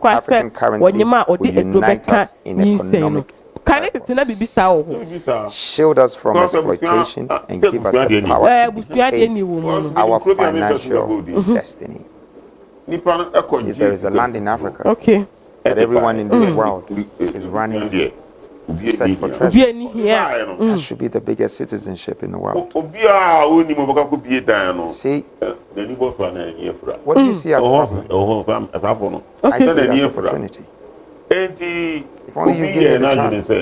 African currency will unite us in economic purpose, shield us from exploitation, and give us the power to dictate our financial destiny. If there is a land in Africa that everyone in this world is running to search for treasure, that should be the biggest citizenship in the world. See, what do you see as problem? I see it as opportunity. If only you give me the chance to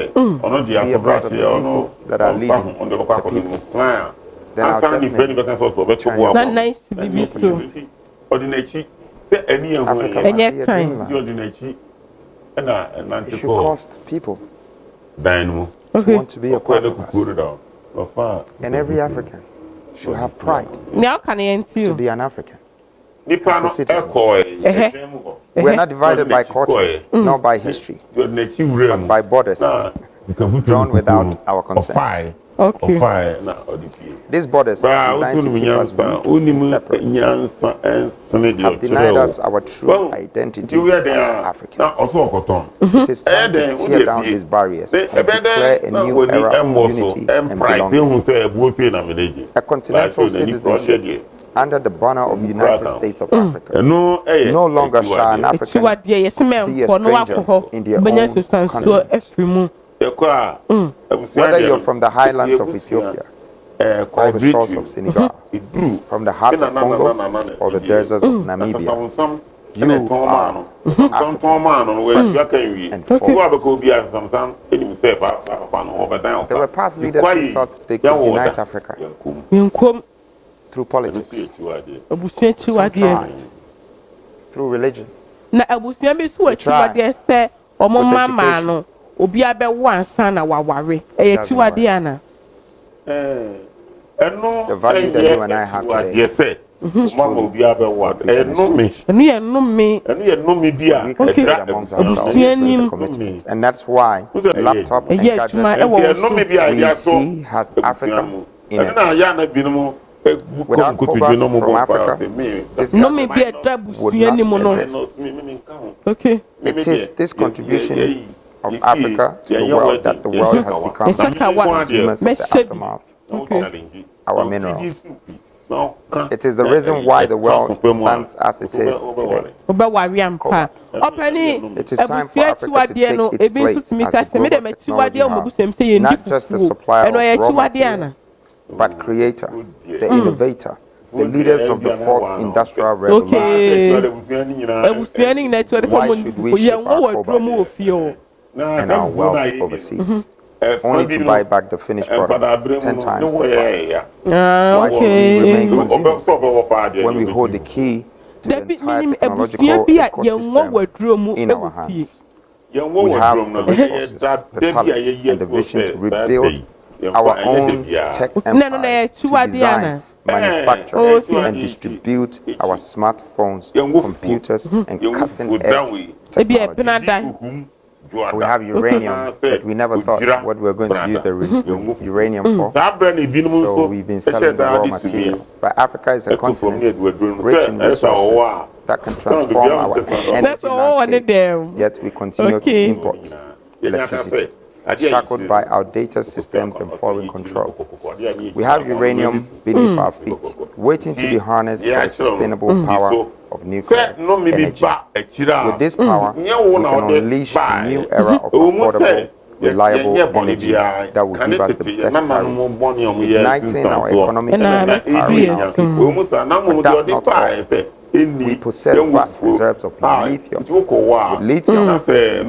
be a part of the people that are leading the people, then I'll definitely turn your nice to be so. Africa must be a dreamland. It should cost people to want to be a part of us. And every African should have pride to be an African. As a citizen. We're not divided by culture, nor by history, but by borders drawn without our consent. These borders, designed to keep us weak and separate, have denied us our true identity as Africans. It is time to tear down these barriers and declare a new era of unity and belonging. A continental citizenship under the banner of the United States of Africa. No longer shall an African be a stranger in their own continent. Whether you're from the highlands of Ethiopia, or the shores of Senegal, from the heart of Congo, or the deserts of Namibia, you are African and there were past leaders who thought they could unite Africa through politics, through religion. Na abusia bi so achiwade se omo mama no obi abewo ansa na waware achiwade ana the value that you and I have today. And that's why laptop and gadgets we see has Africa in it. Without cobalt from Africa, this would not exist. Okay. It is this contribution of Africa to the world that the world has become consumers of the aftermath our minerals. It is the reason why the world stands as it is today. It is time for Africa to take its place as the global technology hub, not just the supplier of raw material, but creator, the innovator, the leaders of the fourth industrial revolution. Why should we ship our cobalt and our wealth overseas? Only to buy back the finished product 10 times the price. Why should we remain consumers when we hold the key to the entire technological ecosystem in our hands? We have the resources, the talent, and the vision to rebuild our own tech empire, to design, manufacture, and distribute our smartphones, computers, and cutting-edge technology. We have uranium, but we never thought what we were going to use the uranium for. So we've been selling the raw materials. But Africa is a continent rich in resources that can transform our energy landscape. Yet we continue to import electricity, shackled by outdated systems and foreign control. We have uranium beneath our feet, waiting to be harnessed for the sustainable power of nuclear energy. With this power, we can unleash a new era of affordable, reliable energy that will give us the best tariff, igniting our economies and empowering our people. But that's not all. We possess vast reserves of lithium. With lithium,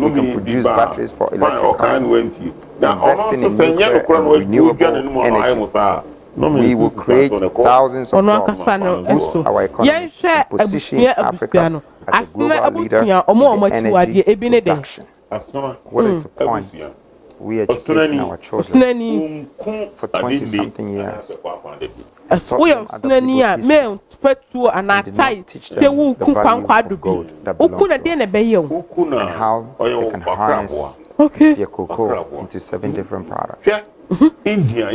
we can produce batteries for electric cars. Investing in nuclear and renewable energy, we will create thousands of jobs, boost our economy, and position Africa as a global leader in energy production. What is the point? We educating our children for 20-something years. And teach them the value of gold that belongs to us, and how they can harness their cocoa into 7 different products. India,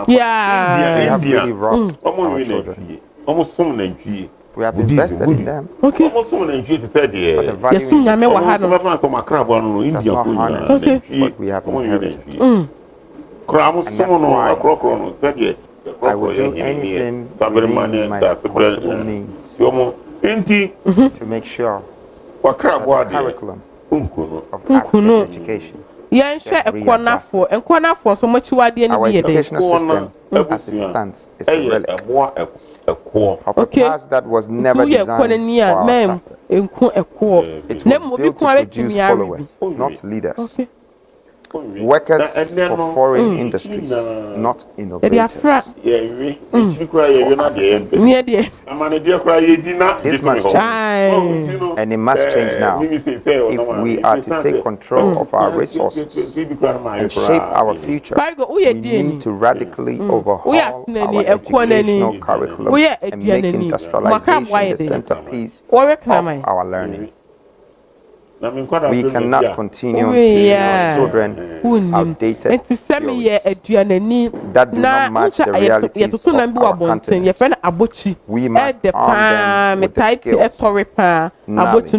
We have really robbed our children. We have invested in them. But the value in it does not harness what we have inherited. And that's why I will do anything within my possible means to make sure that the curriculum of African education our educational system as it stands is a relic of a past that was never designed for our success. It was built to produce followers, not leaders. Workers for foreign industries, not innovators. This must change, and it must change now if we are to take control of our resources and shape our future. We need to radically overhaul our educational curriculum and make industrialization the centerpiece of our learning. We cannot continue teaching our children outdated theories that do not match the realities of our continent. We must arm them with the skills, knowledge,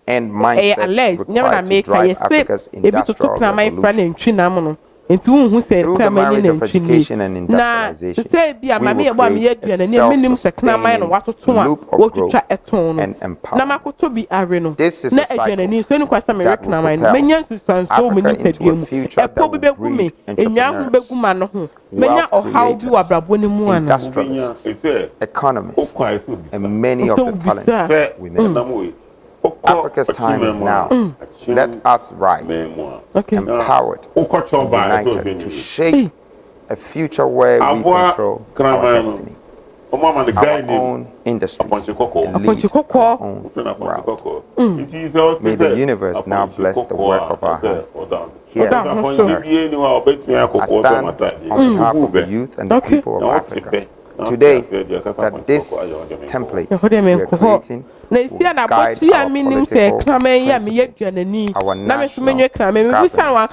and mindset required to drive Africa's industrial revolution. Into who said, through the marriage of education and industrialization, we will create a self-sustaining loop of growth and empowerment. This is a cycle that will propel Africa into a future that will breed entrepreneurs, wealth creators, industrialists, economists, and many of the talents we need. Africa's time is now. Let us rise, empowered, united, to shape a future where we control our destiny, our own industries, and lead our own world. May the universe now bless the work of our hands here on earth. I stand on behalf of the youth and the people of Africa today that this template we are creating will guide our political principles, our national governance, our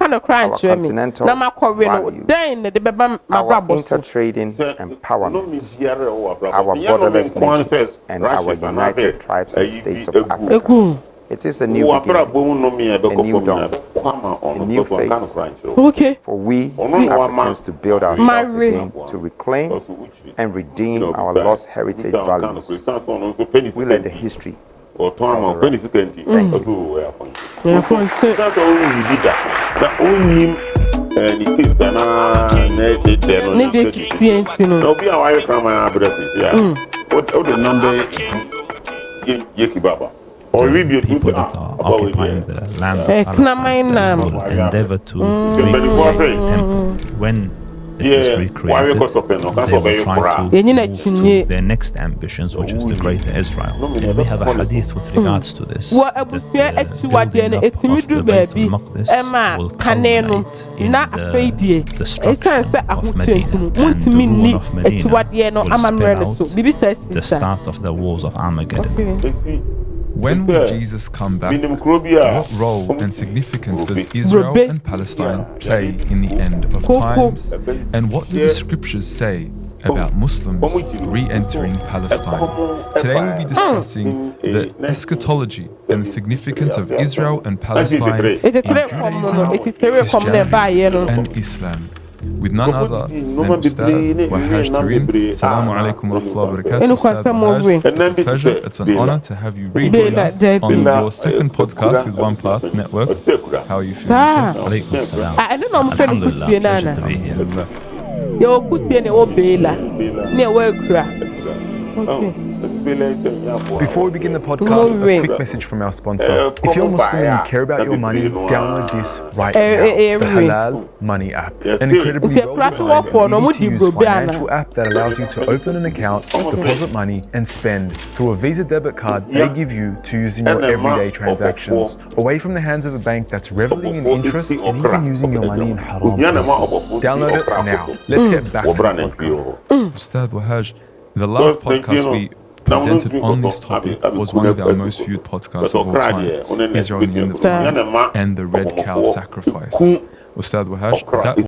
continental values, our intertrading empowerment, our borderless nations, and our united tribes and states of Africa. It is a new beginning, a new dawn, a new phase for we Africans to build ourselves again, to reclaim and redeem our lost heritage values. We let the history tell the rest. Thank you. The people that are occupying the land of Palestine will endeavor to recreate the temple. When it is recreated, they will try to move to their next ambitions, which is the greater Israel. We have a hadith with regards to this, that the building up of the Bayt al-Maqdis will culminate in the destruction of Medina, and the ruin of Medina will spell out the start of the wars of Armageddon. When will Jesus come back? What role and significance does Israel and Palestine play in the end of times? And what do the scriptures say about Muslims re-entering Palestine? Today we'll be discussing the eschatology and the significance of Israel and Palestine in Judaism, Christianity, and Islam. With none other than Ustad Wahaj Tareen. Assalamu alaikum wa rahmatullahi wa barakatuh. Ustad Wahaj, it's a pleasure, it's an honor to have you rejoin us on your second podcast with One Path Network. How are you feeling? Alaikum salam. Alhamdulillah, pleasure to be here. Yo, kusiene obela. Ne wekura. Okay. Before we begin the podcast, a quick message from our sponsor. If you're Muslim and you care about your money, download this right now. The Halal Money app. An incredibly well-designed, easy-to-use financial app that allows you to open an account, deposit money, and spend through a Visa debit card they give you to use in your everyday transactions, away from the hands of a bank that's reveling in interest and even using your money in haram places. Download it now. Let's get back to the podcast. Ustad Wahaj, the last podcast we presented on this topic was one of our most viewed podcasts of all time, Israel and the End of Time, and the Red Cow Sacrifice. Ustad Wahaj, that